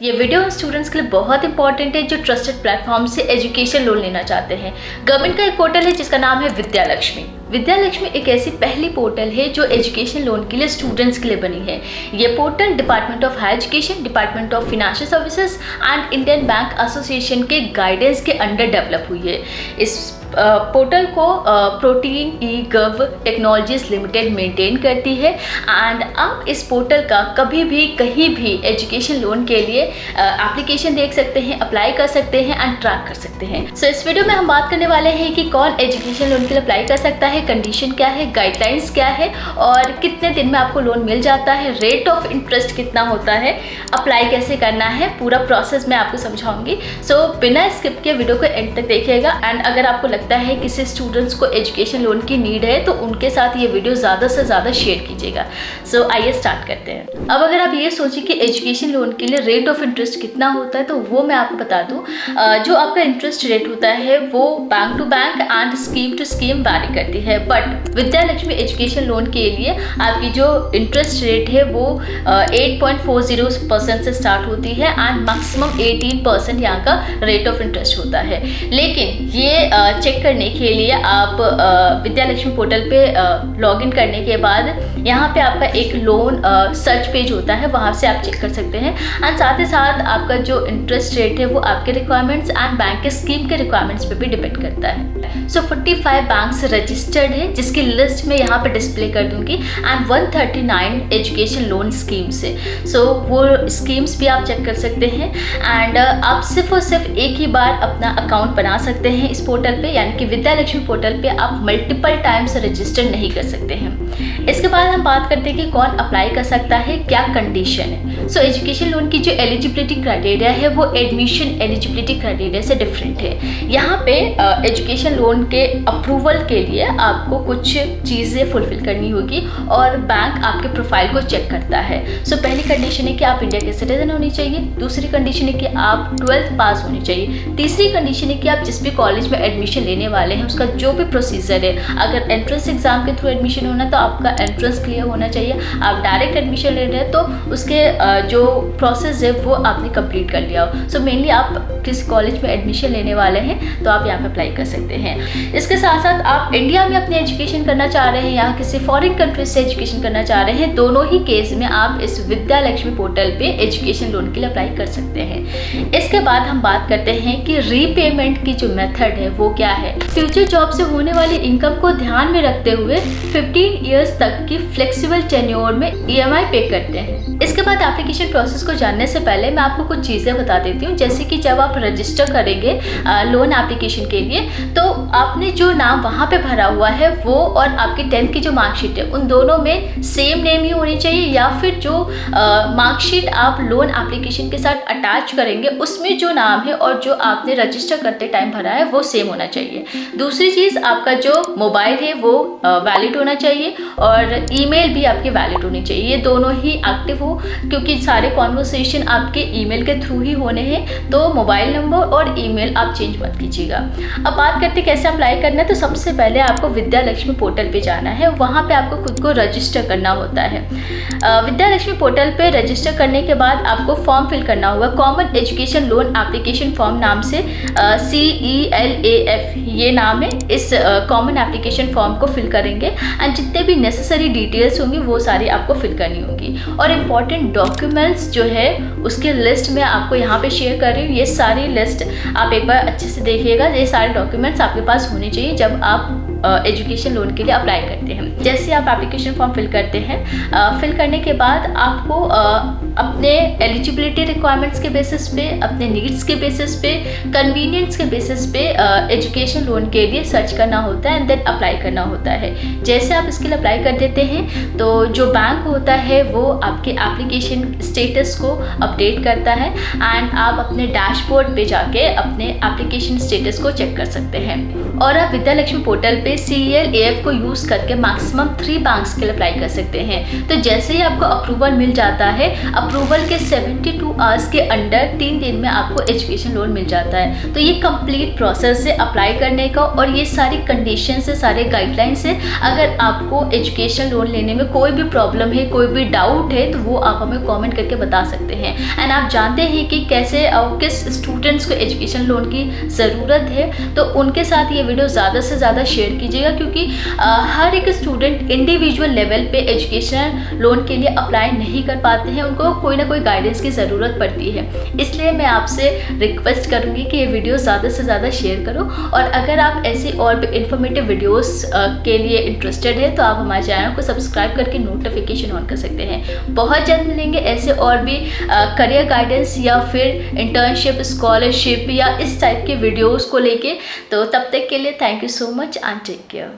ये video students के लिए बहुत इंपॉर्टेंट है जो ट्रस्टेड प्लेटफॉर्म से एजुकेशन लोन लेना चाहते हैं। गवर्नमेंट का एक पोर्टल है जिसका नाम है विद्या लक्ष्मी। विद्या लक्ष्मी एक ऐसी पहली पोर्टल है जो एजुकेशन लोन के लिए स्टूडेंट्स के लिए बनी है। ये portal department of higher education, department of financial services and Indian bank association के गाइडेंस के अंडर डेवलप हुई है। इस पोर्टल को Protean e gov technologies limited maintain करती है एंड आप इस पोर्टल का कभी भी कहीं भी एजुकेशन लोन के लिए एप्लीकेशन देख सकते हैं, अप्लाई कर सकते हैं एंड ट्रैक कर सकते हैं। सो इस वीडियो में हम बात करने वाले हैं कि कौन एजुकेशन लोन के लिए अप्लाई कर सकता है, कंडीशन क्या है, गाइडलाइंस क्या है और कितने दिन में आपको लोन मिल जाता है, रेट ऑफ इंटरेस्ट कितना होता है, अप्लाई कैसे करना है, पूरा प्रोसेस मैं आपको समझाऊंगी। सो बिना स्किप के वीडियो को एंड तक देखिएगा एंड अगर आपको लगता है किसी स्टूडेंट्स को एजुकेशन लोन की नीड है तो उनके साथ ये वीडियो ज़्यादा से ज़्यादा शेयर कीजिएगा। सो आइए स्टार्ट करते हैं। अब अगर आप ये सोचिए कि एजुकेशन लोन के लिए रेट ऑफ इंटरेस्ट कितना होता है तो वो मैं आपको बता दूं। जो आपका इंटरेस्ट रेट होता है वो bank to bank and scheme to scheme vary करती है, but Vidya Lakshmi education loan के लिए आपकी जो इंटरेस्ट रेट है वो 8.40% से स्टार्ट होती है एंड मैक्सिमम 18% यहाँ का रेट ऑफ इंटरेस्ट होता है। लेकिन ये चेक करने के लिए आप विद्या लक्ष्मी पोर्टल पे लॉगिन करने के बाद यहाँ पे आपका एक लोन सर्च पेज होता है, वहाँ से आप चेक कर सकते हैं एंड साथ ही साथ आपका जो इंटरेस्ट रेट है वो आपके रिक्वायरमेंट्स एंड बैंक के स्कीम के रिक्वायरमेंट्स पे भी डिपेंड करता है। सो 45 बैंक्स रजिस्टर्ड है जिसकी लिस्ट मैं यहाँ पे डिस्प्ले कर दूंगी एंड 139 एजुकेशन लोन स्कीम्स है। सो वो स्कीम्स भी आप चेक कर सकते हैं एंड आप सिर्फ और सिर्फ एक ही बार अपना अकाउंट बना सकते हैं इस पोर्टल पे, यानी कि विद्या लक्ष्मी पोर्टल पे आप मल्टीपल टाइम्स रजिस्टर नहीं कर सकते हैं। इसके बाद हम बात करते हैं कि कौन अप्लाई कर सकता है, क्या कंडीशन है। सो एजुकेशन लोन की जो एलिजिबिलिटी क्राइटेरिया है वो एडमिशन एलिजिबिलिटी क्राइटेरिया से डिफरेंट है। यहाँ पे एजुकेशन लोन के अप्रूवल के लिए आपको कुछ चीज़ें फुलफिल करनी होगी और बैंक आपके प्रोफाइल को चेक करता है। सो पहली कंडीशन है कि आप इंडिया के सिटीजन होनी चाहिए, दूसरी कंडीशन है कि आप 12th पास होनी चाहिए, तीसरी कंडीशन है कि आप जिस भी कॉलेज में एडमिशन लेने वाले हैं उसका जो भी प्रोसीजर है, अगर एंट्रेंस एग्जाम के थ्रू एडमिशन होना तो आपका एंट्रेंस क्लियर होना चाहिए, आप डायरेक्ट एडमिशन ले रहे हैं तो उसके जो प्रोसेस है वो आपने कंप्लीट कर लिया हो। सो मेनली आप किस कॉलेज में एडमिशन लेने वाले हैं तो आप यहाँ पे अप्लाई कर सकते हैं। इसके साथ साथ आप इंडिया में अपनी एजुकेशन करना चाह रहे हैं या किसी फॉरेन कंट्री से एजुकेशन करना चाह रहे हैं, दोनों ही केस में आप इस विद्या लक्ष्मी पोर्टल पे एजुकेशन लोन के लिए अप्लाई कर सकते हैं। इसके बाद हम बात करते हैं कि रीपेमेंट की जो मेथड है वो क्या है। फ्यूचर जॉब से होने वाली इनकम को ध्यान में रखते हुए 15 इयर्स तक की फ्लेक्सिबल टेन्योर में EMI पे करते हैं। इसके बाद एप्लीकेशन प्रोसेस को जानने से पहले मैं आपको कुछ चीज़ें बता देती हूँ, जैसे कि जब आप रजिस्टर करेंगे लोन एप्लीकेशन के लिए तो आपने जो नाम वहाँ पे भरा हुआ है वो और आपकी 10th की जो मार्कशीट है उन दोनों में सेम नेम ही होनी चाहिए, या फिर जो मार्कशीट आप लोन एप्लीकेशन के साथ अटैच करेंगे उसमें जो नाम है और जो आपने रजिस्टर करते टाइम भरा है वो सेम होना चाहिए। दूसरी चीज़, आपका जो मोबाइल है वो वैलिड होना चाहिए और ईमेल भी आपकी वैलिड होनी चाहिए। ये दोनों ही एक्टिव हो क्योंकि सारे कॉन्वर्सेशन आपके ईमेल के थ्रू ही होने हैं, तो मोबाइल नंबर और ईमेल आप चेंज मत कीजिएगा। अब बात करते कैसे अप्लाई करना है, तो सबसे पहले आपको विद्या लक्ष्मी पोर्टल पे जाना है, वहाँ पे आपको खुद को रजिस्टर करना होता है। विद्या लक्ष्मी पोर्टल पे रजिस्टर करने के बाद आपको फॉर्म फिल करना होगा, common education loan application form नाम से, CELAF ये नाम है। इस कॉमन एप्लीकेशन फॉर्म को फिल करेंगे एंड जितने भी नेसेसरी डिटेल्स होंगी वो सारी आपको फिल करनी होगी और इम्पॉर्टेंट डॉक्यूमेंट्स जो है उसके लिस्ट में आपको यहाँ पे शेयर कर रही हूँ। ये सारी लिस्ट आप एक बार अच्छे से देखिएगा, ये सारे डॉक्यूमेंट्स आपके पास होने चाहिए जब आप एजुकेशन लोन के लिए अप्लाई करते हैं। जैसे आप एप्लीकेशन फॉर्म फिल करते हैं, फिल करने के बाद आपको अपने एलिजिबिलिटी रिक्वायरमेंट्स के बेसिस पे, अपने नीड्स के बेसिस पे, कन्वीनियंस के बेसिस पे एजुकेशन लोन के लिए सर्च करना होता है एंड देन अप्लाई करना होता है। जैसे आप इसके लिए अप्लाई कर देते हैं तो जो बैंक होता है वो आपके एप्लीकेशन स्टेटस को अपडेट करता है एंड आप अपने डैशबोर्ड पे जाके अपने एप्लीकेशन स्टेटस को चेक कर सकते हैं। और आप विद्या लक्ष्मी पोर्टल पे कैंडिडेट CEL AF को यूज़ करके मैक्सिमम 3 बैंक्स के लिए अप्लाई कर सकते हैं। तो जैसे ही आपको अप्रूवल मिल जाता है, अप्रूवल के 72 आवर्स के अंडर 3 दिन में आपको एजुकेशन लोन मिल जाता है। तो ये कंप्लीट प्रोसेस है अप्लाई करने का, और ये सारी कंडीशन है, सारे गाइडलाइंस है। अगर आपको एजुकेशन लोन लेने में कोई भी प्रॉब्लम है, कोई भी डाउट है, तो वो आप हमें कमेंट करके बता सकते हैं। एंड आप जानते हैं कि कैसे किस स्टूडेंट्स को एजुकेशन लोन की ज़रूरत है, तो उनके साथ ये वीडियो ज़्यादा से ज़्यादा शेयर कीजिएगा, क्योंकि हर एक स्टूडेंट इंडिविजुअल लेवल पे एजुकेशन लोन के लिए अप्लाई नहीं कर पाते हैं, उनको कोई ना कोई गाइडेंस की ज़रूरत पड़ती है। इसलिए मैं आपसे रिक्वेस्ट करूँगी कि ये वीडियो ज़्यादा से ज़्यादा शेयर करो, और अगर आप ऐसे और भी इन्फॉर्मेटिव वीडियोस के लिए इंटरेस्टेड है तो आप हमारे चैनल को सब्सक्राइब करके नोटिफिकेशन ऑन कर सकते हैं। बहुत जल्द मिलेंगे ऐसे और भी करियर गाइडेंस या फिर इंटर्नशिप, स्कॉलरशिप या इस टाइप के वीडियोस को लेके। तो तब तक के लिए thank you so much and take care.